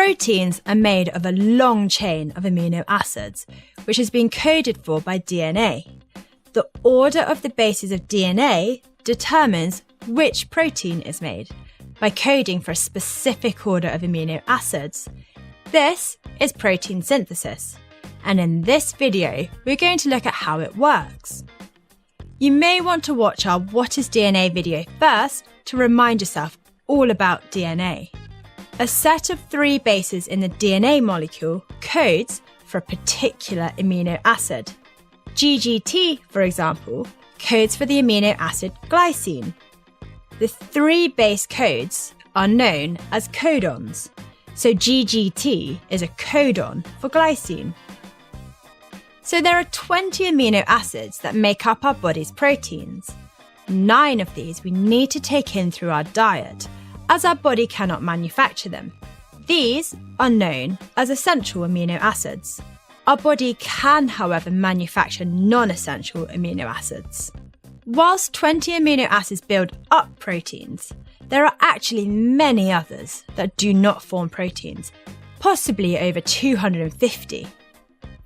Proteins are made of a long chain of amino acids, which has been coded for by DNA. The order of the bases of DNA determines which protein is made by coding for a specific order of amino acids. This is protein synthesis, and in this video, we're going to look at how it works. You may want to watch our What is DNA video first to remind yourself all about DNA. A set of 3 bases in the DNA molecule codes for a particular amino acid. GGT, for example, codes for the amino acid glycine. The 3 base codes are known as codons, so GGT is a codon for glycine. So there are 20 amino acids that make up our body's proteins. 9 of these we need to take in through our diet, as our body cannot manufacture them. These are known as essential amino acids. Our body can, however, manufacture non-essential amino acids. Whilst 20 amino acids build up proteins, there are actually many others that do not form proteins, possibly over 250.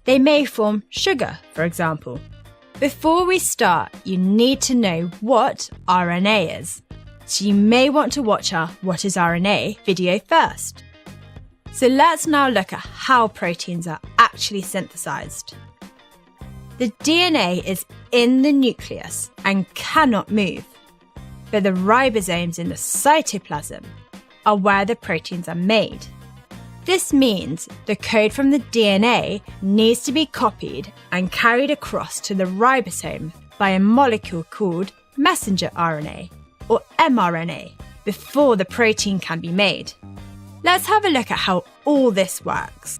They may form sugar, for example. Before we start, you need to know what RNA is. So you may want to watch our What is RNA video first. So let's now look at how proteins are actually synthesized. The DNA is in the nucleus and cannot move, but the ribosomes in the cytoplasm are where the proteins are made. This means the code from the DNA needs to be copied and carried across to the ribosome by a molecule called messenger RNA, or mRNA, before the protein can be made. Let's have a look at how all this works.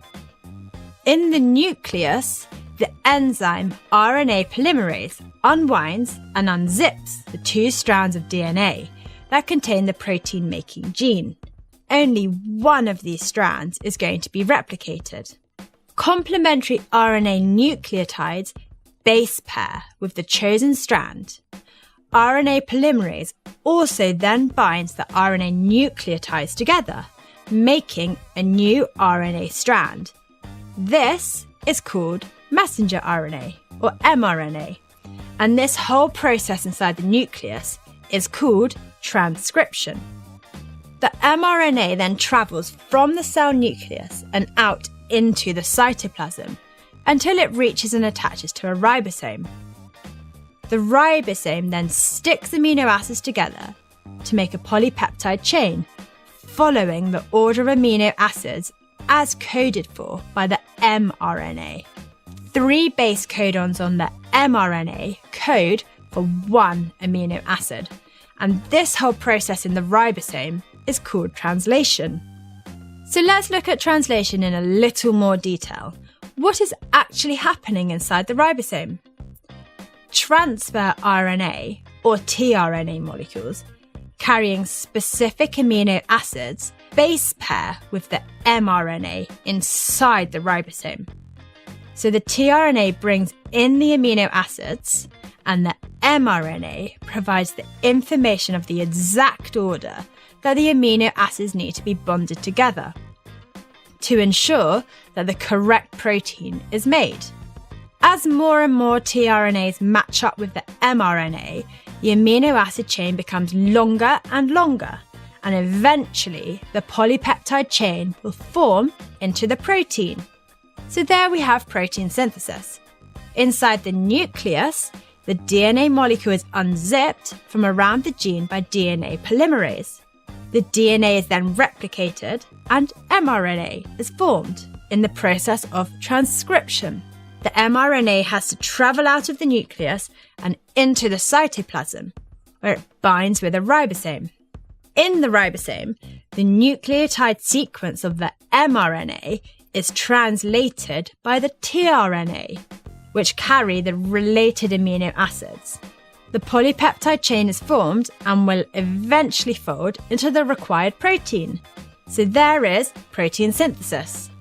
In the nucleus, the enzyme RNA polymerase unwinds and unzips the 2 strands of DNA that contain the protein-making gene. Only one of these strands is going to be replicated. Complementary RNA nucleotides base pair with the chosen strand. RNA polymerase also then binds the RNA nucleotides together, making a new RNA strand. This is called messenger RNA, or mRNA, and this whole process inside the nucleus is called transcription. The mRNA then travels from the cell nucleus and out into the cytoplasm until it reaches and attaches to a ribosome. The ribosome then sticks amino acids together to make a polypeptide chain, following the order of amino acids as coded for by the mRNA. 3 base codons on the mRNA code for 1 amino acid, and this whole process in the ribosome is called translation. So let's look at translation in a little more detail. What is actually happening inside the ribosome? Transfer RNA, or tRNA molecules, carrying specific amino acids base pair with the mRNA inside the ribosome. So the tRNA brings in the amino acids, and the mRNA provides the information of the exact order that the amino acids need to be bonded together to ensure that the correct protein is made. As more and more tRNAs match up with the mRNA, the amino acid chain becomes longer and longer, and eventually the polypeptide chain will form into the protein. So there we have protein synthesis. Inside the nucleus, the DNA molecule is unzipped from around the gene by DNA polymerase. The DNA is then replicated and mRNA is formed in the process of transcription. The mRNA has to travel out of the nucleus and into the cytoplasm, where it binds with a ribosome. In the ribosome, the nucleotide sequence of the mRNA is translated by the tRNA, which carry the related amino acids. The polypeptide chain is formed and will eventually fold into the required protein. So there is protein synthesis.